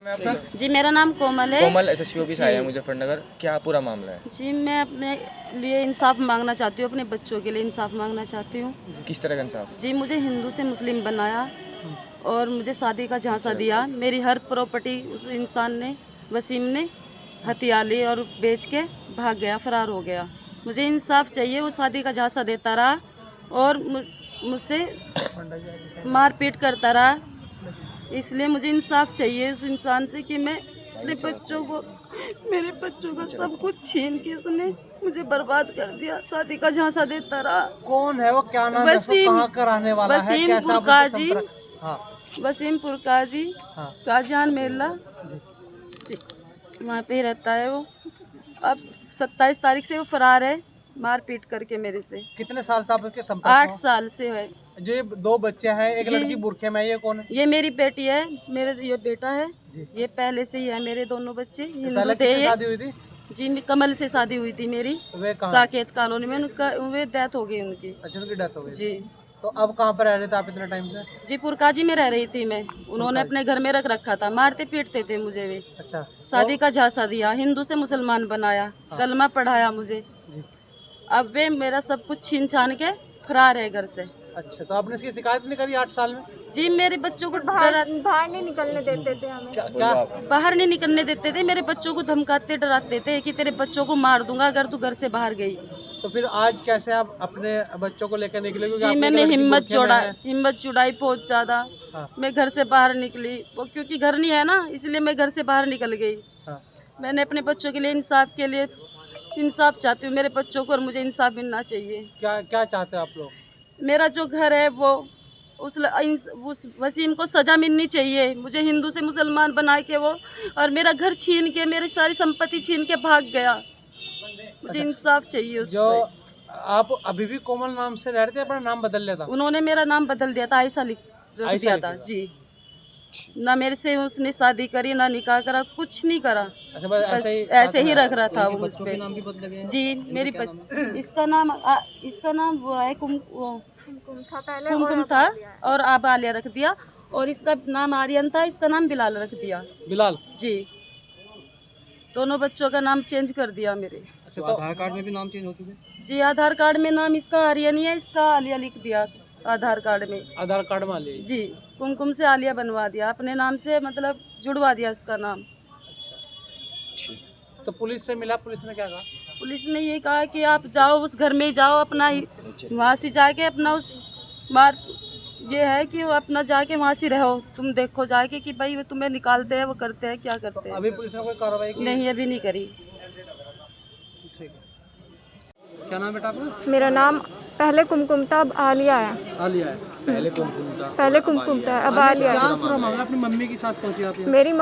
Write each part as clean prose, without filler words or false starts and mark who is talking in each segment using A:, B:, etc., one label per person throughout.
A: मैं आपका?
B: जी मेरा नाम कोमल है।
A: कोमल एसएसपी ऑफिस आया है मुजफ्फरनगर, क्या पूरा मामला है?
B: जी मैं अपने लिए इंसाफ मांगना चाहती हूँ, अपने बच्चों के लिए इंसाफ मांगना चाहती हूँ।
A: किस तरह का इंसाफ?
B: जी मुझे हिंदू से मुस्लिम बनाया और मुझे शादी का झांसा दिया। मेरी हर प्रॉपर्टी उस इंसान ने, वसीम ने हथिया ली और बेच के भाग गया, फरार हो गया। मुझे इंसाफ चाहिए। वो शादी का झांसा देता रहा और मुझसे मारपीट करता रहा। इसलिए मुझे इंसाफ चाहिए उस इंसान से कि मैं अपने बच्चों को, मेरे बच्चों का सब कुछ छीन के उसने मुझे बर्बाद कर दिया। शादी का झांसा देता रहा।
C: कौन है वो, क्या नाम है, कहाँ का रहने वाला है, कैसा
B: काजी,
C: हाँ।
B: वसीमपुर काजी,
C: हाँ।
B: काजियान मेला जी, वहाँ पे ही रहता है वो। अब 27 तारीख से वो फरार है, मारपीट करके मेरे से।
C: कितने साल से आप उसके संपर्क?
B: 8 साल से है।
C: जो ये 2 बच्चे हैं, एक लड़की बुरखे में, ये कौन है?
B: ये मेरी बेटी है, मेरे ये बेटा है। ये पहले से ही है, मेरे दोनों बच्चे हिंदू थे।
C: शादी हुई थी?
B: जी कमल से शादी हुई थी मेरी, साकेत कॉलोनी में। उनका वे डेथ हो गई उनकी।
C: अच्छा, उनकी डेथ हो गई
B: जी।
C: तो अब कहाँ पर रह रहे थे आप इतने टाइम से?
B: जी पुरकाजी में रह रही थी मैं। उन्होंने अपने घर में रख रखा था, मारते पीटते थे मुझे वे।
C: अच्छा।
B: शादी का झांसा दिया, हिंदू से मुसलमान बनाया, कलमा पढ़ाया मुझे। अब वे मेरा सब कुछ छीन छान के फरार है घर से।
C: अच्छा, तो आपने इसकी शिकायत नहीं करी 8 साल में?
B: जी मेरे बच्चों को बाहर नहीं निकलने देते थे हमें।
C: क्या?
B: बाहर नहीं निकलने देते थे। मेरे बच्चों को धमकाते डराते थे कि तेरे बच्चों को मार दूंगा अगर तू घर से बाहर गई।
C: तो फिर आज कैसे आप अपने बच्चों को लेकर निकले?
B: जी मैंने हिम्मत जुटाई बहुत ज्यादा। हाँ। मैं घर से बाहर निकली, वो क्योंकि घर नहीं है ना, इसलिए मैं घर से बाहर निकल गई। हाँ। मैंने अपने बच्चों के लिए इंसाफ चाहती हूँ, मेरे बच्चों को, और मुझे इंसाफ मिलना चाहिए।
C: क्या चाहते हैं आप लोग?
B: मेरा जो घर है वो उस वसीम को सजा मिलनी चाहिए। मुझे हिंदू से मुसलमान बना के वो, और मेरा घर छीन के, मेरी सारी संपत्ति छीन के भाग गया। मुझे इंसाफ चाहिए उससे।
C: जो आप अभी भी कोमल नाम से रह रहे थे, अपना नाम बदल लिया था?
B: उन्होंने मेरा नाम बदल दिया था, आयशा लिख दिया था। जी ना मेरे से उसने शादी करी, ना निकाह करा, कुछ नहीं करा।
C: अच्छा,
B: बस ऐसे ही रख रहा था वो मुझ पे। नाम भी बदल गए? जी मेरी इसका नाम वो है कुमकुम था और अब आलिया रख दिया। और इसका नाम आर्यन था, इसका नाम बिलाल रख दिया।
C: बिलाल? जी।
B: दोनों बच्चों का नाम चेंज कर दिया मेरे।
C: अच्छा, तो आधार कार्ड में भी नाम चेंज हो चुके?
B: जी आधार कार्ड में नाम इसका आर्यन ही है, इसका आलिया लिख दिया आधार कार्ड में।
C: आधार कार्ड में आलिया? जी।
B: कुमकुम से आलिया बनवा दिया, अपने नाम से मतलब जुड़वा दिया इसका नाम।
C: तो पुलिस से मिला, पुलिस ने क्या कहा?
B: पुलिस ने ये कहा कि आप जाओ उस घर में जाओ, अपना वहाँ से जाके अपना उस ये है कि वो अपना जाके वहाँ से रहो, तुम देखो जाके कि भाई वो तुम्हें निकालते हैं, वो करते हैं, क्या करते हैं।
C: अभी पुलिस ने कोई कार्रवाई की?
B: नहीं अभी नहीं करी।
C: क्या नाम बेटा आपका?
D: मेरा नाम पहले कुमकुम था, अब आलिया है।
C: आलिया है? पहले कुमकुम था,
D: अब आलिया है।
C: क्या पूरा मामला अपनी मम्मी के साथ पहुंची आप?
D: मेरी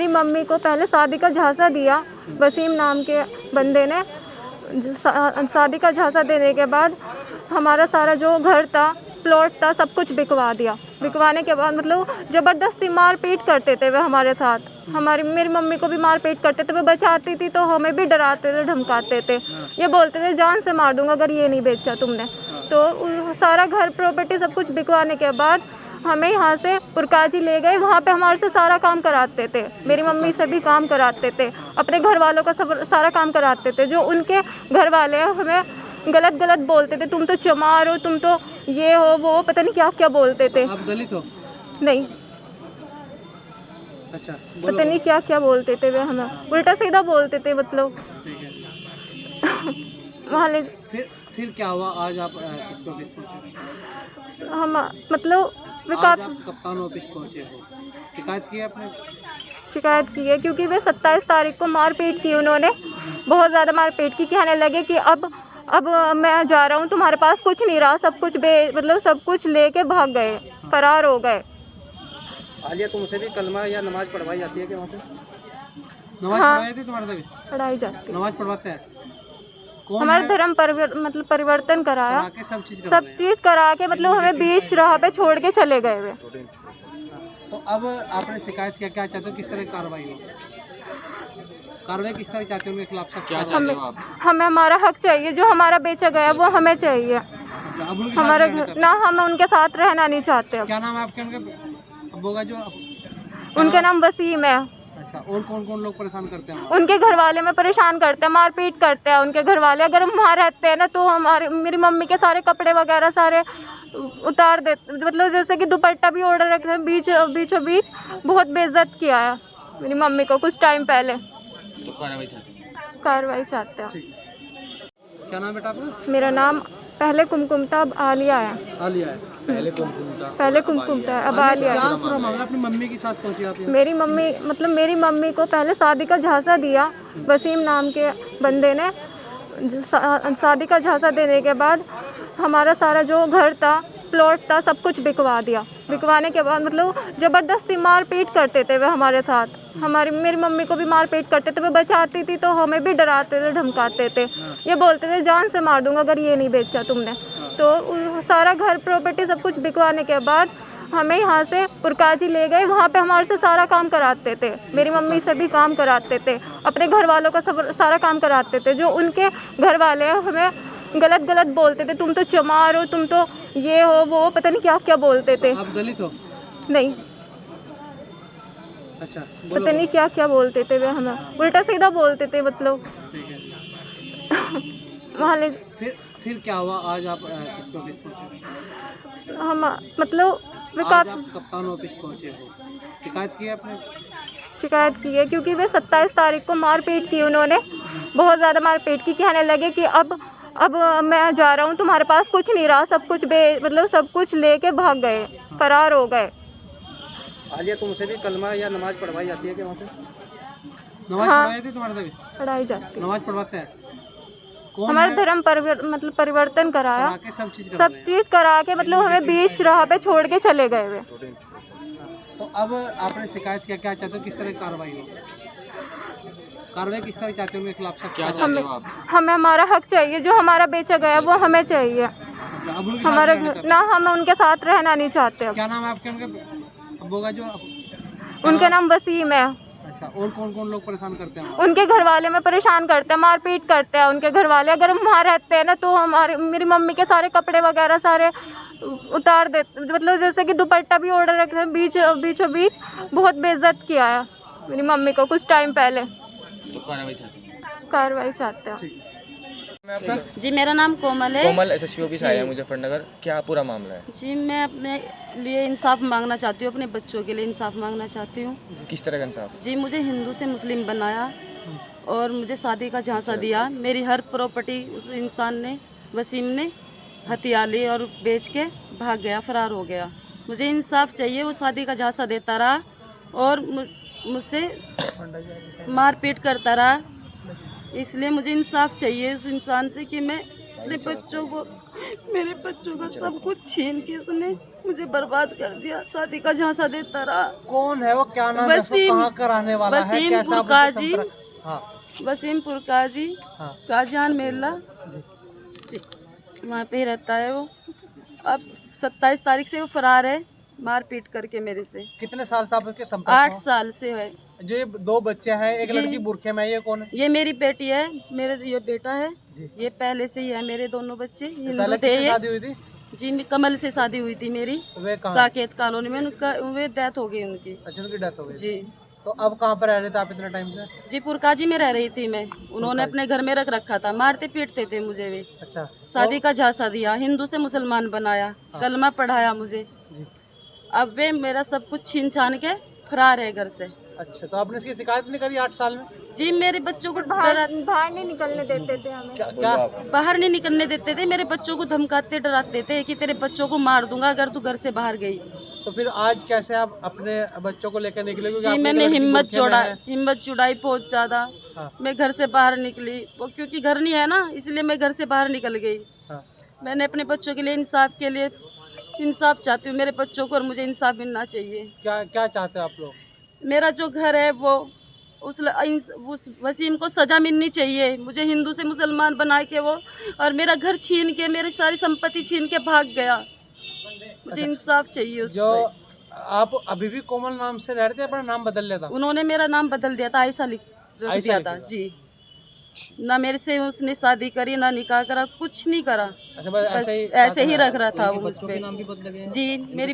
D: मम्मी को पहले शादी का झांसा दिया वसीम नाम के बंदे ने। शादी का झांसा देने के बाद हमारा सारा जो घर था, प्लॉट था, सब कुछ बिकवा दिया। बिकवाने के बाद मतलब ज़बरदस्ती मार पीट करते थे वे हमारे साथ। मेरी मम्मी को भी मार पीट करते थे। वो बचाती थी तो हमें भी डराते थे, धमकाते थे। ये बोलते थे जान से मार दूंगा अगर ये नहीं बेचा तुमने। तो सारा घर प्रॉपर्टी सब कुछ बिकवाने के बाद हमें यहाँ से पुरकाजी ले गए। वहाँ पे हमारे से सारा काम कराते थे, मेरी मम्मी से भी काम कराते थे, अपने घर वालों का सब सारा काम कराते थे। जो उनके घर वाले हमें गलत बोलते थे, तुम तो चमार हो, तुम तो ये हो, वो पता नहीं क्या क्या बोलते थे।
C: आप दलित हो? नहीं। अच्छा,
D: पता नहीं क्या क्या बोलते थे वे हमें, उल्टा सीधा बोलते थे मतलब। वहाँ
C: फिर क्या हुआ? आज आप
D: हम मतलब
C: कप्तान ऑफिस पहुँचे हो, शिकायत की आपने?
D: शिकायत की है क्योंकि वे 27 तारीख को मारपीट की उन्होंने, बहुत ज़्यादा मारपीट की। कहने लगे कि अब मैं जा रहा हूँ, तुम्हारे पास कुछ नहीं रहा, सब कुछ मतलब सब कुछ लेके भाग गए, फरार हो गए।
C: आलिया, तुमसे भी कलमा या नमाज पढ़वाई जाती है क्या वहाँ पे? नमाज पढ़वाई जाती है तुम्हारे से भी?
D: पढ़ाई जाती है।
C: नमाज पढ़वाते हैं?
D: हमारा धर्म मतलब परिवर्तन कराया, सब चीज़ करा के मतलब हमें बीच राह पे छोड़ के चले गए वे।
C: तो अब आपने शिकायत किया, क्या चाहते हो, किस तरह की कार्रवाई हो? कार्रवाई किस तरह चाहते हो, उनके खिलाफ क्या चाहते हो आप?
D: हमें हमारा हक चाहिए, जो हमारा बेचा गया वो हमें चाहिए। हमारा घर ना, हम उनके साथ रहना नहीं चाहते।
C: क्या नाम है आपके? उनके अब्बू का जो
D: उनका नाम वसीम है।
C: अच्छा, और कौन कौन लोग परेशान करते हैं?
D: उनके घर वाले में परेशान करते हैं, मारपीट करते हैं उनके घर वाले। अगर हम वहाँ रहते हैं ना तो हमारे मेरी मम्मी के सारे कपड़े वगैरह सारे उतार देते, मतलब जैसे कि दुपट्टा भी ऑर्डर रखते हैं, बीचों बीच बहुत बेइज्जत किया है मेरी मम्मी को कुछ टाइम पहले।
A: तो
D: कार्रवाई चाहते हैं।
C: क्या नाम बेटा आपका?
D: मेरा नाम पहले कुमकुम था, अब आलिया है।
C: आलिया है।
A: पहले कुमकुम था,
D: पहले कुमकुम था, अब आलिया है।
C: क्या पूरा मामला अपनी मम्मी के साथ पहुंची आप यहाँ?
D: मेरी मम्मी को पहले शादी का झांसा दिया वसीम नाम के बंदे ने। शादी का झांसा देने के बाद हमारा सारा जो घर था, प्लॉट था, सब कुछ बिकवा दिया। बिकवाने के बाद मतलब ज़बरदस्ती मारपीट करते थे वे हमारे साथ। मेरी मम्मी को भी मारपीट करते थे। वो बचाती थी तो हमें भी डराते थे, धमकाते थे। ये बोलते थे जान से मार दूंगा अगर ये नहीं बेचा तुमने। तो सारा घर प्रॉपर्टी सब कुछ बिकवाने के बाद हमें यहाँ से पुरकाजी ले गए। वहाँ पे हमारे से सारा काम कराते थे, मेरी मम्मी से भी काम कराते थे, अपने घर वालों का सब सारा काम कराते थे। जो उनके घर वाले हमें गलत बोलते थे, तुम तो चमार हो, तुम तो ये हो वो, पता नहीं क्या क्या बोलते थे।
C: आप दलित हो?
D: नहीं,
C: अच्छा,
D: पता नहीं क्या क्या बोलते थे वे हमें, उल्टा सीधा बोलते थे। मतलब
C: ठीक है।
D: वहाँ ले
C: फिर क्या हुआ आज आप किसके ऑफिस पहुंचे?
D: हम मतलब वे
C: आज आप कप्तान ऑफिस पहुंचे हो, शिकायत की है आपने?
D: शिकायत की है क्योंकि वे 27 तारीख को मारपीट की उन्होंने, बहुत ज़्यादा मारपीट की। कहने लगे कि अब मैं जा रहा हूँ, तुम्हारे पास कुछ नहीं रहा, सब कुछ मतलब सब कुछ लेके भाग गए, फरार हो गए।
C: आलिया, तुमसे भी कलमा या नमाज पढ़वाई जाती है क्या वहाँ पे? नमाज पढ़वाई जाती है तुम्हारे से भी?
D: पढ़ाई जाती है।
C: नमाज पढ़वाते हैं? कौन
D: हमारा
C: है?
D: धर्म मतलब परिवर्तन कराया,
C: करा के
D: सब चीज़ करा के, मतलब हमें बीच राह पे छोड़ के चले गए वे।
C: तो अब आपने शिकायत किया, क्या चाहते हो किस तरह की कार्रवाई हो? कार्रवाई किस तरह चाहते हो उनके खिलाफ? क्या चाहते हो आप?
D: हमें हमारा हक चाहिए, जो हमारा बेचा गया वो हमें चाहिए।
C: अब उनके साथ
D: हमारा
C: रहना
D: घर
C: चाहते
D: ना, हम उनके साथ रहना नहीं चाहते।
C: हो? क्या नाम है आपके उनके अब्बू का? जो
D: उनका नाम वसीम है।
C: अच्छा, और कौन कौन लोग परेशान करते हैं?
D: उनके घर वाले में परेशान करते हैं, मारपीट करते हैं उनके घर वाले। अगर हम वहाँ रहते हैं ना तो मेरी मम्मी के सारे कपड़े वगैरह सारे उतार देते, मतलब जैसे कि दुपट्टा भी ऑर्डर रखते हैं, बीचों बीच बहुत बेइज्जत किया है मेरी मम्मी को कुछ टाइम पहले।
A: तो
D: कार्रवाई चाहते हैं।
A: मैं आपका?
B: जी, मेरा नाम कोमल है।
A: कोमल SSP ऑफिस आया है मुजफ्फरनगर, क्या पूरा मामला है?
B: जी, मैं अपने लिए इंसाफ मांगना चाहती हूँ, अपने बच्चों के लिए इंसाफ मांगना चाहती हूँ।
A: किस तरह का इंसाफ?
B: जी, मुझे हिंदू से मुस्लिम बनाया और मुझे शादी का झांसा दिया। मेरी हर प्रॉपर्टी उस इंसान ने, वसीम ने हथिया ली और बेच के भाग गया, फरार हो गया। मुझे इंसाफ चाहिए। वो शादी का झांसा देता रहा और मुझसे मारपीट करता रहा, इसलिए मुझे इंसाफ चाहिए उस इंसान से कि मैं अपने बच्चों को, मेरे बच्चों का सब कुछ छीन के उसने मुझे बर्बाद कर दिया। शादी का झांसा देता रहा।
C: कौन है वो? क्या नाम है? कहाँ का रहने वाला है?
B: वसीम
C: कैसा
B: पुरकाजी।
C: हाँ,
B: वसीम पुरकाजी,
C: हाँ।
B: काजान मेला जी, वहाँ पे ही रहता है वो। अब 27 तारीख से वो फरार है, मारपीट करके मेरे से।
C: कितने साल से आप उसके संपर्क?
B: 8 साल से है।
C: जो ये 2 बच्चे हैं, एक लड़की बुरखे में, ये कौन है?
B: ये मेरी बेटी है, मेरे ये बेटा है। ये पहले से ही है, मेरे दोनों बच्चे हिंदू थे। ये
C: शादी हुई थी?
B: जी, कमल से शादी हुई थी मेरी,
C: वे कहाँ?
B: साकेत कॉलोनी में। उनका वे डेथ हो गई उनकी।
C: अच्छा, उनकी डेथ हो गई।
B: जी।
C: तो अब कहाँ पर रह रहे थे आप इतने टाइम से?
B: जी, पुरकाजी में रह रही थी मैं। उन्होंने अपने घर में रख रखा था, मारते पीटते थे मुझे वे।
C: अच्छा।
B: शादी का झांसा दिया, हिंदू से मुसलमान बनाया, कलमा पढ़ाया मुझे। अब वे मेरा सब कुछ छीन छान के फरार है घर से।
C: अच्छा, तो आपने इसकी शिकायत नहीं करी 8 साल में?
B: जी, मेरे बच्चों को
D: बाहर नहीं निकलने देते थे हमें।
C: क्या?
B: बाहर नहीं निकलने देते थे। मेरे बच्चों को धमकाते डराते थे कि तेरे बच्चों को मार दूंगा अगर तू घर से बाहर गई।
C: तो फिर आज कैसे आप अपने बच्चों को लेकर निकले?
B: जी, मैंने हिम्मत जुटाई बहुत ज्यादा।
C: हाँ।
B: मैं घर से बाहर निकली, वो क्योंकि घर नहीं है ना, इसलिए मैं घर से बाहर निकल गई।
C: हाँ।
B: मैंने अपने बच्चों के लिए इंसाफ चाहती हूँ, मेरे बच्चों को, और मुझे इंसाफ मिलना चाहिए।
C: क्या चाहते हो आप लोग?
B: मेरा जो घर है वो उस वसीम को सजा मिलनी चाहिए। मुझे हिंदू से मुसलमान बना के वो, और मेरा घर छीन के, मेरी सारी संपत्ति छीन के भाग गया। मुझे इंसाफ चाहिए उससे।
C: जो आप अभी भी कोमल नाम से रह रहे थे, अपना नाम बदल लिया था?
B: उन्होंने मेरा नाम बदल दिया था, आयशा लिख दिया था। जी। ना मेरे से उसने शादी करी, ना निकाह करा, कुछ नहीं करा।
C: अच्छा, बस
B: बस
C: ऐसे ही
B: ऐसे ही रख रहा था वो मुझ
C: बच्चों
B: पे।
C: के नाम भी बदले गए हैं?
B: जी, मेरी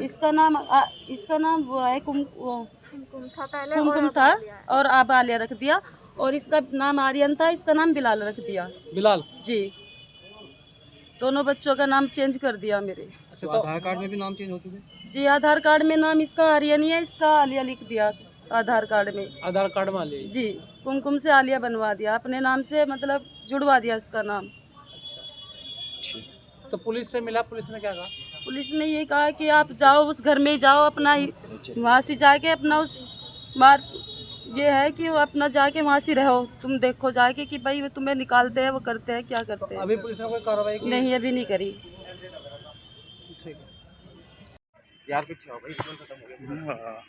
B: इसका नाम वो है
D: कुमकुम था पहले
B: कुमकुम था और अब आलिया रख दिया। और इसका नाम आर्यन था, इसका नाम बिलाल रख दिया।
C: बिलाल।
B: जी, दोनों बच्चों का नाम चेंज कर दिया मेरे।
C: अच्छा, तो आधार कार्ड में भी नाम चेंज हो चुके?
B: जी, आधार कार्ड में नाम इसका आर्यन ही है, इसका आलिया लिख दिया आधार कार्ड में।
C: आधार कार्ड मान लीजिए।
B: जी, कुमकुम से आलिया बनवा दिया, अपने नाम से मतलब जुड़वा दिया इसका नाम।
C: तो पुलिस से मिला, पुलिस ने क्या कहा?
B: पुलिस ने ये कहा कि आप जाओ उस घर में जाओ, अपना वहाँ से जाके अपना उस मार ये है कि वो अपना जाके वहाँ से रहो, तुम देखो जाके कि भाई वो तुम्हें निकालते हैं, वो करते हैं, क्या करते हैं।
C: अभी पुलिस ने कोई कार्रवाई की?
B: नहीं, अभी नहीं करी।
C: ठीक है।
A: यार पीछे आओ भाई, खत्म हो गया।